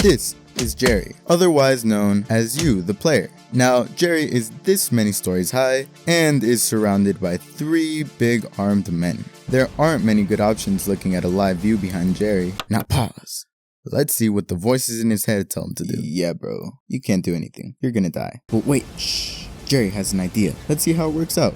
This is Jerry, otherwise known as you, the player. Now, Jerry is this many stories high and is surrounded by 3 big armed men. There aren't many good options looking at a live view behind Jerry. Now pause. Let's see what the voices in his head tell him to do. Yeah, bro, you can't do anything. You're gonna die. But wait, shh. Jerry has an idea. Let's see how it works out.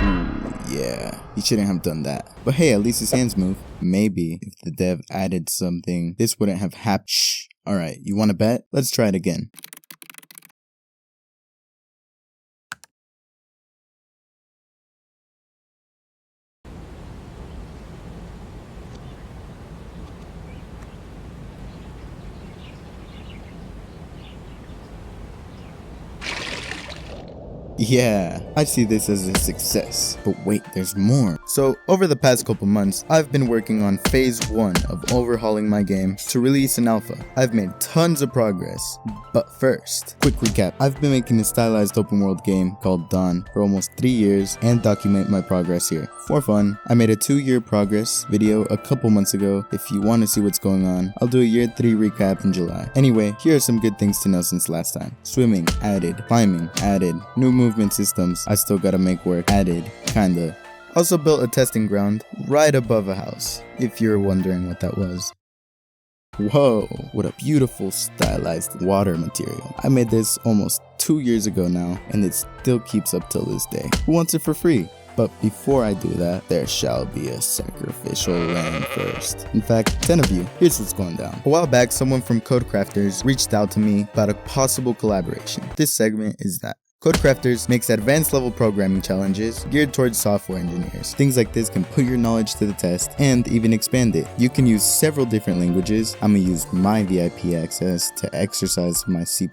Ooh, yeah, he shouldn't have done that. But hey, at least his hands move. Maybe if the dev added something, this wouldn't have happened. Shh. Alright, you wanna bet? Let's try it again. Yeah, I see this as a success. But wait, there's more. So, over the past couple months, I've been working on phase 1 of overhauling my game to release an alpha. I've made tons of progress. But first, quick recap. I've been making a stylized open world game called Dawn for almost 3 years and document my progress here. For fun, I made a 2-year progress video a couple months ago. If you want to see what's going on, I'll do a year 3 recap in July. Anyway, here are some good things to know since last time. Swimming, added. Climbing, added. New movement systems, I still gotta make work, added, kinda. Also built a testing ground right above a house, if you're wondering what that was. Whoa, what a beautiful stylized water material. I made this almost 2 years ago now, and it still keeps up till this day. Who wants it for free? But before I do that, there shall be a sacrificial lamb first. In fact, 10 of you. Here's what's going down. A while back, someone from Codecrafters reached out to me about a possible collaboration. This segment is that. Codecrafters makes advanced level programming challenges geared towards software engineers. Things like this can put your knowledge to the test and even expand it. You can use several different languages. I'm gonna use my VIP access to exercise my C++.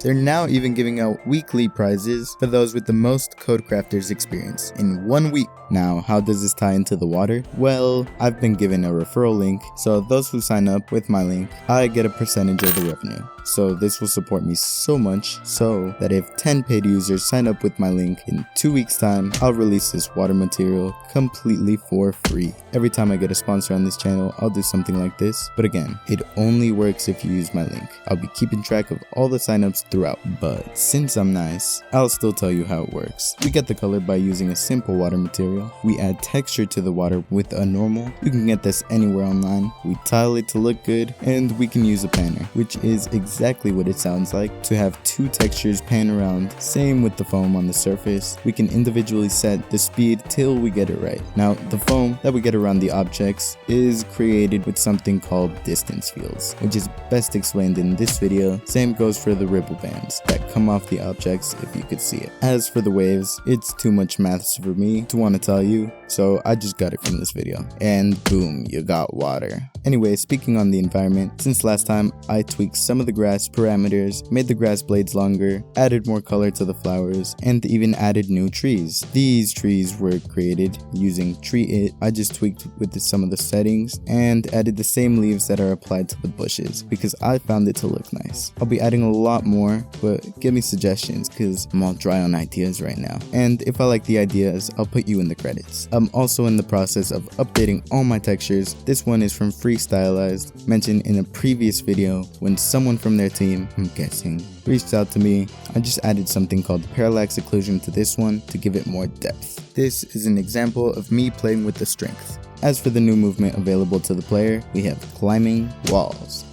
They're now even giving out weekly prizes for those with the most Codecrafters experience in 1 week. Now, how does this tie into the water? Well, I've been given a referral link, so those who sign up with my link, I get a percentage of the revenue. So this will support me so much so that if 10 paid users sign up with my link in 2 weeks time, I'll release this water material completely for free. Every time I get a sponsor on this channel, I'll do something like this, but again, it only works if you use my link. I'll be keeping track of all the signups throughout, but since I'm nice, I'll still tell you how it works. We get the color by using a simple water material. We add texture to the water with a normal. You can get this anywhere online. We tile it to look good, and we can use a panner, which is exactly what it sounds like, to have 2 textures pan around. Same with the foam on the surface. We can individually set the speed till we get it right. Now, the foam that we get around the objects is created with something called distance fields, which is best explained in this video. Same goes for the ripple bands that come off the objects if you could see it. As for the waves, it's too much maths for me to want to tell you, so I just got it from this video. And boom, you got water. Anyway, speaking on the environment, since last time I tweaked some of the grass parameters, made the grass blades longer, added more color to the flowers, and even added new trees. These trees were created using TreeIt. I just tweaked with some of the settings and added the same leaves that are applied to the bushes because I found it to look nice. I'll be adding a lot more, but give me suggestions because I'm all dry on ideas right now. And if I like the ideas, I'll put you in the credits. I'm also in the process of updating all my textures. This one is from Free Stylized, mentioned in a previous video when someone from their team, I'm guessing, reached out to me. I just added something called parallax occlusion to this one to give it more depth. This is an example of me playing with the strength. As for the new movement available to the player, we have climbing, walls,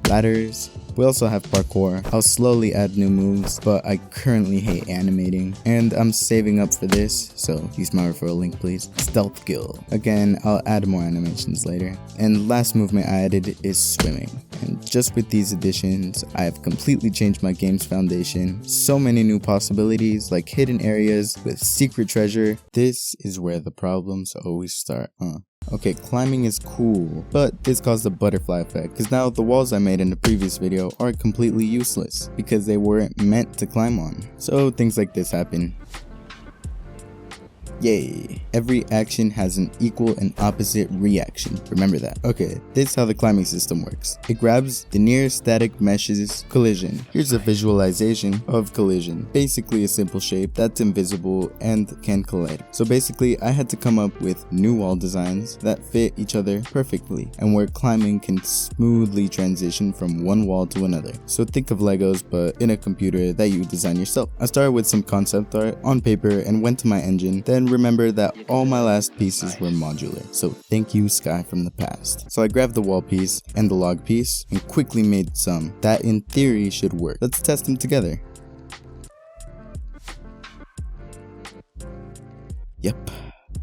ladders. We also have parkour. I'll slowly add new moves, but I currently hate animating, and I'm saving up for this, so use my referral link please. Stealth Gill. Again, I'll add more animations later. And last movement I added is swimming. And just with these additions, I have completely changed my game's foundation. So many new possibilities, like hidden areas with secret treasure. This is where the problems always start, Okay, climbing is cool, but this caused a butterfly effect, because now the walls I made in the previous video are completely useless, because they weren't meant to climb on. So things like this happen. Yay! Every action has an equal and opposite reaction. Remember that. Okay, this is how the climbing system works. It grabs the near static meshes collision. Here's a visualization of collision. Basically a simple shape that's invisible and can collide. So basically I had to come up with new wall designs that fit each other perfectly and where climbing can smoothly transition from one wall to another. So think of Legos but in a computer that you design yourself. I started with some concept art on paper and went to my engine, then remembered that all my last pieces were modular. So thank you Sky from the past. So I grabbed the wall piece and the log piece and quickly made some that in theory should work. Let's test them together. Yep,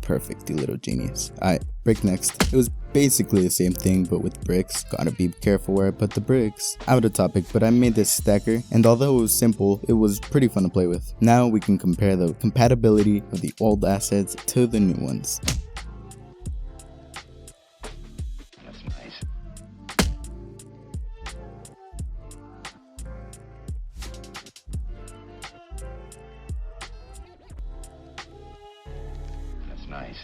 perfect, you little genius. Alright, brick next. It was basically the same thing but with bricks. Gotta be careful where I put the bricks. Out of topic, but I made this stacker and although it was simple, it was pretty fun to play with. Now we can compare the compatibility of the old assets to the new ones. That's nice. That's nice.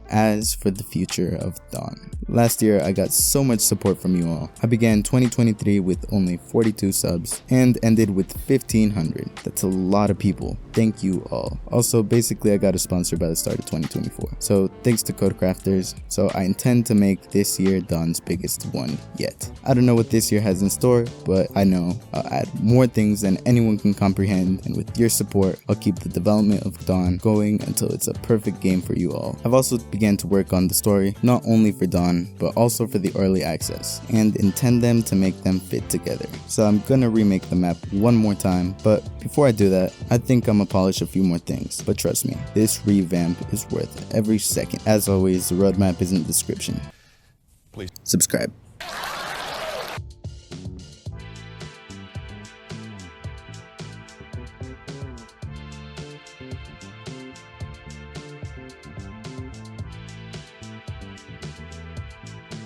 As for the future of Dawn. Last year I got so much support from you all. I began 2023 with only 42 subs and ended with 1500. That's a lot of people. Thank you all. Also basically I got a sponsor by the start of 2024. So thanks to Codecrafters. So I intend to make this year Dawn's biggest one yet. I don't know what this year has in store, but I know I'll add more things than anyone can comprehend, and with your support I'll keep the development of Dawn going until it's a perfect game for you all. I've also began to work on the story, not only for Dawn but also for the early access, and intend them to make them fit together. So I'm gonna remake the map one more time, but before I do that, I think I'm gonna polish a few more things, but trust me, this revamp is worth every second. As always, the roadmap is in the description. Please subscribe.